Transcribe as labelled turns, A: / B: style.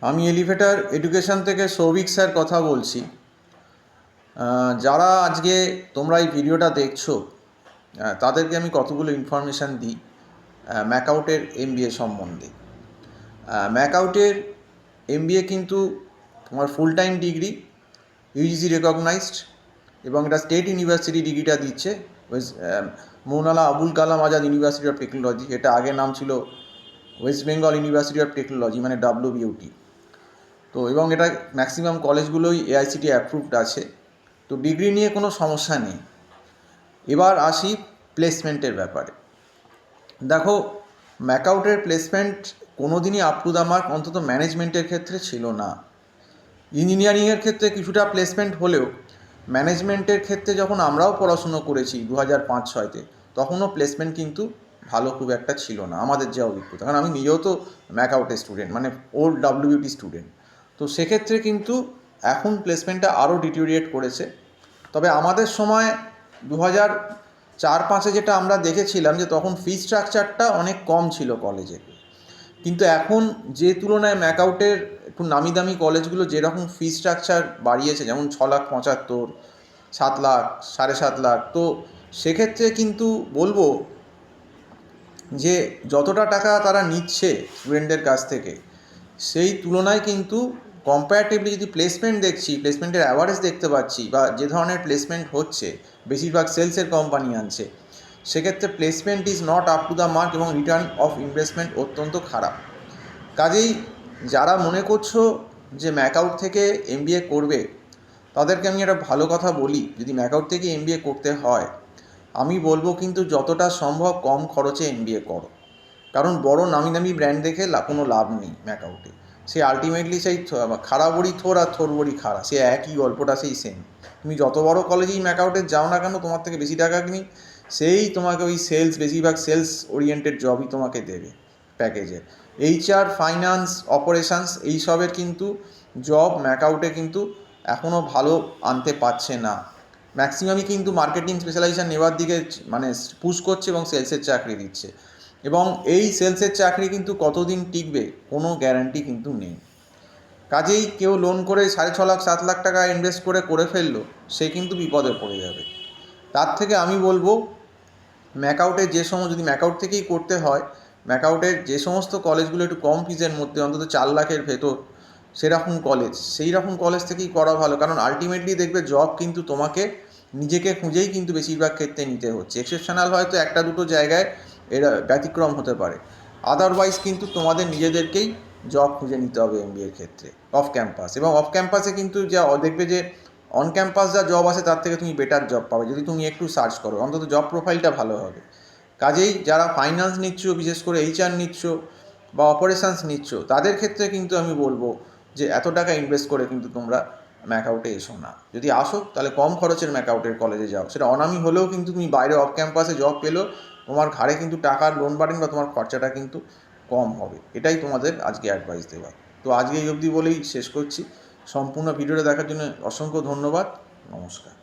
A: আমি elevator education থেকে Souvik sir কথা বলছি। যারা আজকে তোমরা এই ভিডিওটা দেখছো তাদেরকে আমি কতগুলো ইনফরমেশান দিই ম্যাকআউটের এমবিএ সম্বন্ধে। ম্যাকআউটের এমবিএ কিন্তু তোমার full time degree, UGC recognised, এবং এটা স্টেট ইউনিভার্সিটি ডিগ্রিটা দিচ্ছে Maulana Abul Kalam Azad university of technology. এটা আগে নাম ছিল West Bengal university of technology, মানে WBUT। তো এবং এটা ম্যাক্সিমাম কলেজগুলোই এআইসিটি অ্যাপ্রুভড আছে। তো ডিগ্রি নিয়ে কোনো সমস্যা নেই। এবার আসি প্লেসমেন্টের ব্যাপারে। দেখো, ম্যাকআউটের প্লেসমেন্ট কোনো দিনই আপ টু দ্য মার্ক, অন্তত ম্যানেজমেন্টের ক্ষেত্রে ছিল না। ইঞ্জিনিয়ারিংয়ের ক্ষেত্রে কিছুটা প্লেসমেন্ট হলেও ম্যানেজমেন্টের ক্ষেত্রে যখন আমরাও পড়াশুনো করেছি 2005-06-তে, তখনও প্লেসমেন্ট কিন্তু ভালো খুব একটা ছিল না আমাদের যা অভিজ্ঞতা। কারণ আমি নিজেও তো ম্যাকআউটের স্টুডেন্ট, মানে ওল্ড WBUT স্টুডেন্ট। তো সেক্ষেত্রে কিন্তু এখন প্লেসমেন্টটা আরও ডিটিরিয়েট করেছে। তবে আমাদের সময় 2004-05-এ যেটা আমরা দেখেছিলাম, যে তখন ফি স্ট্রাকচারটা অনেক কম ছিল কলেজে। কিন্তু এখন যে তুলনায় ম্যাকআউটের একটু নামি দামি কলেজগুলো যেরকম ফি স্ট্রাকচার বাড়িয়েছে, যেমন 6,75,000, 7 লাখ, 7.5 লাখ, তো সেক্ষেত্রে কিন্তু বলবো যে যতটা টাকা তারা নিচ্ছে স্টুডেন্টদের কাছ থেকে, সেই তুলনায় কিন্তু কম্প্যারেটিভলি যদি প্লেসমেন্ট দেখছি, প্লেসমেন্টের অ্যাভারেজ দেখতে পাচ্ছি, বা যে ধরনের প্লেসমেন্ট হচ্ছে, বেশিরভাগ সেলসের কোম্পানি আনছে, সেক্ষেত্রে placement is not up to the mark এবং রিটার্ন অফ ইনভেস্টমেন্ট অত্যন্ত খারাপ। কাজেই যারা মনে করছো যে ম্যাকআউট থেকে এমবিএ করবে, তাদেরকে আমি একটা ভালো কথা বলি, যদি ম্যাকআউট থেকে এমবিএ করতে হয়, আমি বলবো কিন্তু যতটা সম্ভব কম খরচে এমবিএ করো। কারণ বড় নামি দামি ব্র্যান্ড দেখে কোনো লাভ নেই ম্যাকআউটে। সে আলটিমেটলি সেই খাড়া বড়ি থোর আর থোর বড়ি খাড়া, সে একই গল্পটা, সেই সেম। তুমি যত বড় কলেজেই ম্যাকআউটে যাও না কেন, তোমার থেকে বেশি টাকা কিনি, সেই তোমাকে ওই সেলস, বেশিরভাগ সেলস ওরিয়েন্টেড জবই তোমাকে দেবে প্যাকেজে। HR, ফাইন্যান্স, অপারেশানস, এইসবের কিন্তু জব ম্যাকআউটে কিন্তু এখনও ভালো আনতে পারছে না। ম্যাক্সিমামই কিন্তু মার্কেটিং স্পেশালাইজেশন নেওয়ার দিকে মানে পুশ করছে এবং সেলসের চাকরি দিচ্ছে। এবং এই সেলসের চাকরি কিন্তু কতদিন টিকবে কোনো গ্যারান্টি কিন্তু নেই। কাজেই কেউ লোন করে 6.5 লাখ 7 লাখ টাকা ইনভেস্ট করে ফেললো, সে কিন্তু বিপদে পড়ে যাবে। তার থেকে আমি বলবো ম্যাকআউটের যদি ম্যাকআউট থেকেই করতে হয়, ম্যাকআউটের যে সমস্ত কলেজগুলো একটু কম ফিজের মধ্যে, অন্তত 4 লাখের ভেতর, সেই রকম কলেজ থেকেই করা ভালো। কারণ আলটিমেটলি দেখবে জব কিন্তু তোমাকে নিজেকে খুঁজেই কিন্তু বেশিরভাগ ক্ষেত্রে নিতে হচ্ছে। এক্সেপশনাল হয়তো একটা দুটো জায়গায় এরা ব্যতিক্রম হতে পারে, আদারওয়াইজ কিন্তু তোমাদের নিজেদেরকেই জব খুঁজে নিতে হবে এমবিএর ক্ষেত্রে অফ ক্যাম্পাস। এবং অফ ক্যাম্পাসে কিন্তু যা দেখবে যে অন ক্যাম্পাস যা জব আছে, তার থেকে তুমি বেটার জব পাবে যদি তুমি একটু সার্চ করো, অন্তত জব প্রোফাইলটা ভালো হবে। কাজেই যারা ফাইন্যান্স নিচ্ছ, বিশেষ করে HR নিচ্ছ বা অপারেশানস নিচ্ছ, তাদের ক্ষেত্রে কিন্তু আমি বলবো যে এত টাকা ইনভেস্ট করে কিন্তু তোমরা ম্যাকআউটে এসো না। যদি আসো তাহলে কম খরচের ম্যাকআউটের কলেজে যাও। সেটা অনামি হলেও কিন্তু তুমি বাইরে অফ ক্যাম্পাসে জব পেলেও তোমার ঘাড়ে কিন্তু টাকার লোন বাড়েন, বা তোমার খরচাটা কিন্তু কম হবে। এটাই তোমাদের আজকে অ্যাডভাইস দেওয়া। তো আজকে এই অবধি বলেই শেষ করছি। সম্পূর্ণ ভিডিওটা দেখার জন্য অসংখ্য ধন্যবাদ। নমস্কার।